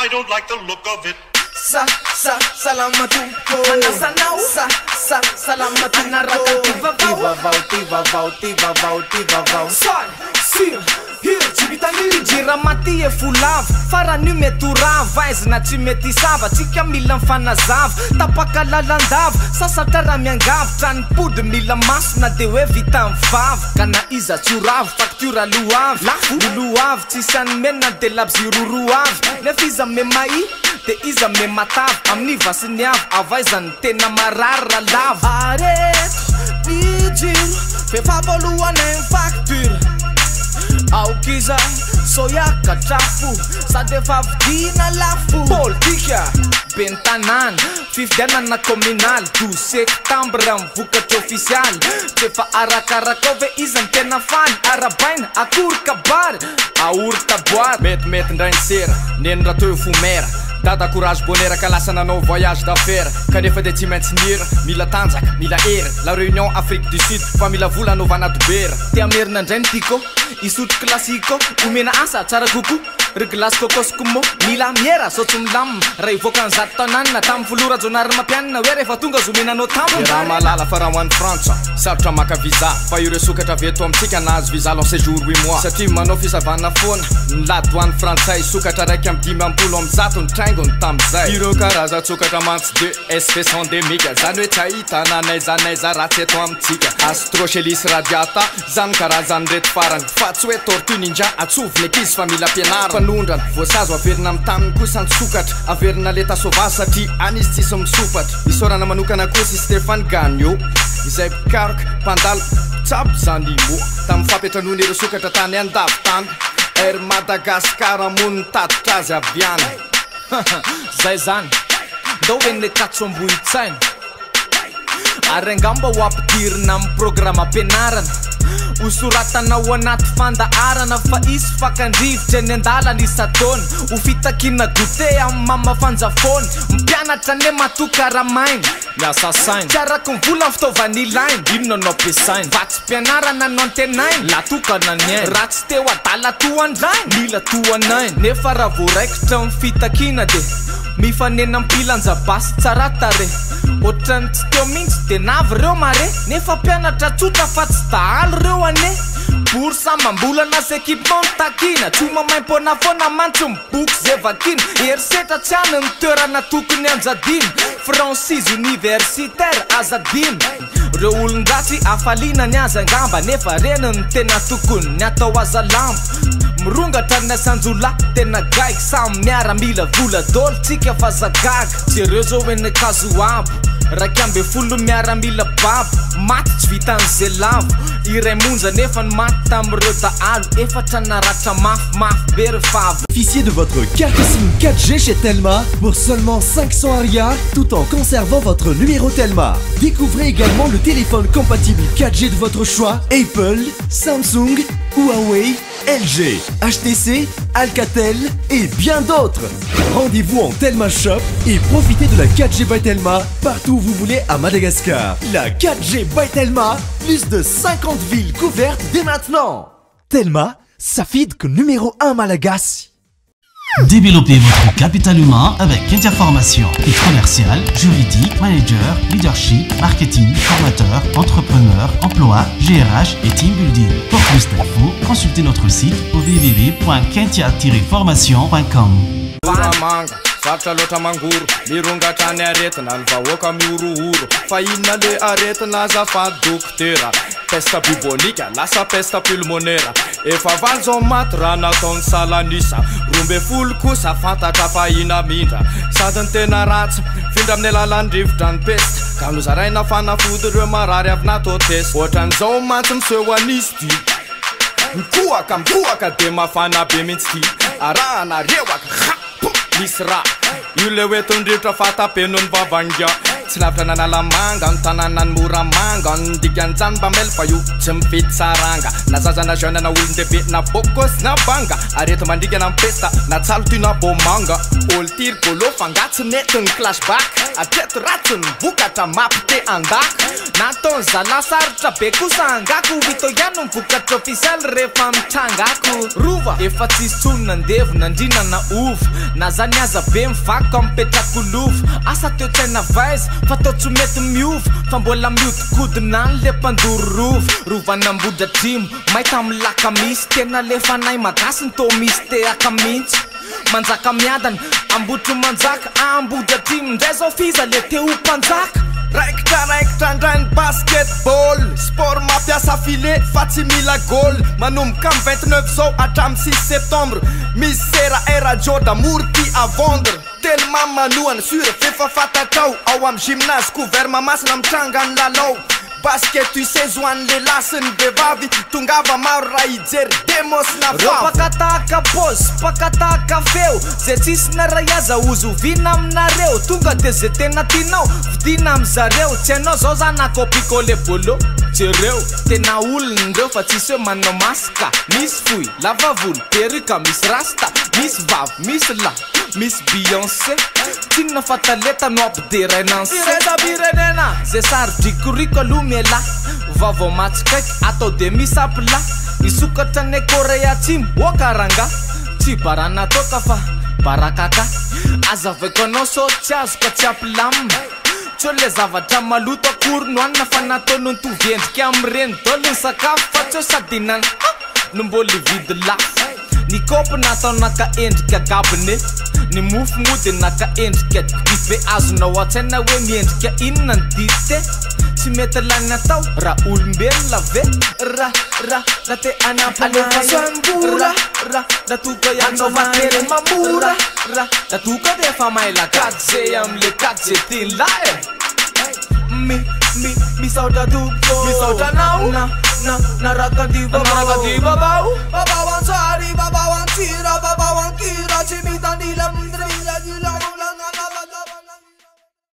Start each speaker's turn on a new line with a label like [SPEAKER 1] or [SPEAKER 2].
[SPEAKER 1] I don't like the look of it.
[SPEAKER 2] Salamatu salamatu tivavau sir here chibitani jira mati e fulav fara nu metura vaizna tsy mety sava tsika mila mifanazava tapaka lalandav sasatra miangav tranipody mila masina de hoe vita mivava kana iza tsorav factura luav luav tsisy anymena de labziroruav nefa iza me mai de iza me matav amin'ny vasiny av avaizany tena marara lav areto pijiro fefavolohany facture aukiza soyaka trafo sady efa vidina lafo politika bentanana fifidianana communal 12 septembre mivokatra official efa arakaraka ove izy ny tena faly arabaina akory kabary aory taboary metimety ndray ny sera neny raha teo fomera dada courage bonheur ka lasa nanao voyage d'affaires kanefa de tsy maintsy nira mila tanjaka mila ery la réunion Afrique du Sud fa mila vola anovana dobera te amerina ndray ny tiko isotro klasiko omena asa tsara koko ry glasy kokoskomo mila miera so tsy milamina raha ivoaka ny zato tananina tamin'ny folora jonary mampianina hoe rehefa tonga zomenanao tampo raha malala fa raha ho an'ny frantsa sarotra maka visa fa ireo sokatra avy eto amintsika nahazo visa long séjour 8 mois satria manao fisavana foana nilady ho an'ny frantsay sokatra raiky amin'ny 10 amin'ny zato ny traingony tamizay ireo karaza tsokatra mantsy de espèce endémique zany hoe tsy ahita nanaiza ratsy eto amintsika astrochelis radiata zany karazany reto farany fa tsy hoe tortue ninja atsoviny ekizy fa mila pianarana fanondrana voasazo averina amin'ny taniny kosa ny sokatra averina leta sauvage satria any izy tsisy misopatra isorana manokana kosa Stéphane Gagnon izay pikaroka mpandalo tsabo zany mo tamin'ny fampiatranony ireo sokatra tany andavy-tany air Madagascar amony tatitra azy aviany zay zany ndao enne katsombohitsaina ary angamba ho ampidirina amin'ny programa ampianarana usuratana ho anaty fandaharana fa isy fakandrivotra ny andalana isa-taona ho fitakina gote amin'ny mama fanjafony mpianatra ne matoka ramaina miasa saina tiarako mivola ny fitaovana ilaina inona anao ampiasaina vatsy mpianarana no antenaina latokana ny aina raha tsy teo adala toandrainy mila toanaina nefa raha voaraikitra ny fitakina de mifanena mpilanjabasy tsara tare ohatrany tsy teo mihitsy de navy reo mare nefa mpianatra tsotra fa tsy dahalo reo ane boursa mambolana sy équipement takina tsy mamaim-pona foana mantso miboky zay vakina erisetra tsy any ny toerana tokony anjadina francis universitaire azadina reo olon-dratsy afaliana ny azy angamba nefa reny ny tena tokony ny atao azalambo mirongatra ny asanjola tena gaiky samy miara mila vola dolo tsika fa zagaga tsy reo zao eny kazoabo raiky ambe folo miara mila babo maty tsy vitan'zay lavo iray monja nefa ny maty tamin'ireo dahalo efatra naratra mafimafy be ry favo.
[SPEAKER 3] Bénéficiez de votre carte SIM 4G chez Telma pour seulement 500 Aria tout en conservant votre numéro Telma. Découvrez également le téléphone compatible 4G de votre choix, Apple, Samsung, Huawei, LG, HTC, Alcatel et bien d'autres. Rendez-vous en Telma Shop et profitez de la 4G by Telma partout où vous voulez à Madagascar. La 4G by Telma, plus de 50 villes couvertes dès maintenant. Telma, ça feed que numéro 1 Malagasy.
[SPEAKER 4] Développez votre capital humain avec Interformation et commercial, juridique, manager, leadership, marketing, formateur, entrepreneur, emploi, GRH et team building. Pour plus d'infos, consultez notre site au www.kentia-formation.com.
[SPEAKER 5] Sartra loatra mangoro mirongatra ny aretina ny vahoaka miorohoro fa inona le aretina azafady dokotera peste bubonika lasa peste pulmonaire efa valy zao maty raha nataony salanisa rombe folo kosa fantatra fa ina mindra sady ny tena ratsy findra amin'ny alalan'ny rivotra ny peste ka nozaraina fanafody ireo marary avy natao test ohatran'izao mantsy miseho anisy ty mikoaka de mafana be mihitsy ty arahana rewaka misy raha io le oetiny rivotra fatapenony vavanga tsy lavitra nanalamanga nytanàna ny moramanga ndikanjany mba mel fa io tsy mifidy saranga na zazana jeune na olon-dehibe na bokosy na banga arety mandrika na mpesta na tsalo ty na bomanga olo tiry golo fangatsy mety ny flashback atreto ratsy ny vokatra mapite andaka natao zala sarotra be kosa angako vito ihany mivokatra officiel rehefa mitrangako rova efa tsisy tsony nandevo nandrina na ovo na zany aza be mivako mipetrako lovo asa teo tsaina vaizy fa tao tsy mety miova fa mbola miodikodina ny le mpandoro rovanamboda drimo mahita milaka misy tena le fanay magasy ny to misy te aka mihitsy manjaka miadana ambotro manjaka amboda drimo ndray zao fiza le teo mpanjaka raikitra ndrainy basketball sport mampiasa filet fa tsy mila gol manomboka am 29 zao hatramy 6 septembre misy sera era joda mourty à vendre tellement manohany sure fefa fatatrao ao am gymnase couvert mamasina mitranga ny lalao basket isezoany lehilahy sy ny vehivavy tongava maro raha ijery demos na
[SPEAKER 2] reo pakataka pôzy pakataka feo zay tsisy na ray aza ozo vina aminareo tonga de zay tena tianao vidina amizareo tsy hainao zao zana kopikole bolo jereo tena olony reo fa tsisy hoe manao masika misy foy lavavolo perika misy rasta misy vavy misy la misy Beyoncé tsinona fataleta no ampiderainanse pirenena zay sarodrikoriko aloha miala vavao matsikaiky atao de misy apla isokatra ny Korea atsimo okaranga tsy barana toka fa barakaka azavaiko anao so tsy azoka tsy aplamina tsyo le zavatra maloto akory no anina fa nataony nitovy amreny dolo ny sakafo fa tsyo sadinana no mbola vidy lafo ny kopy natao naka endrika gabine ny mofo mody naka endrika dipe azonao atsaina hoe miendrika inona ny dite tsy mety lany atao raha olombelona lave raha te anampalefasoambora raha toka ianaovately mamora raha toka de efa maila 4G amle 4G tiny lae misaotra toko misaotra nao na rakadiva babao ansari babao antira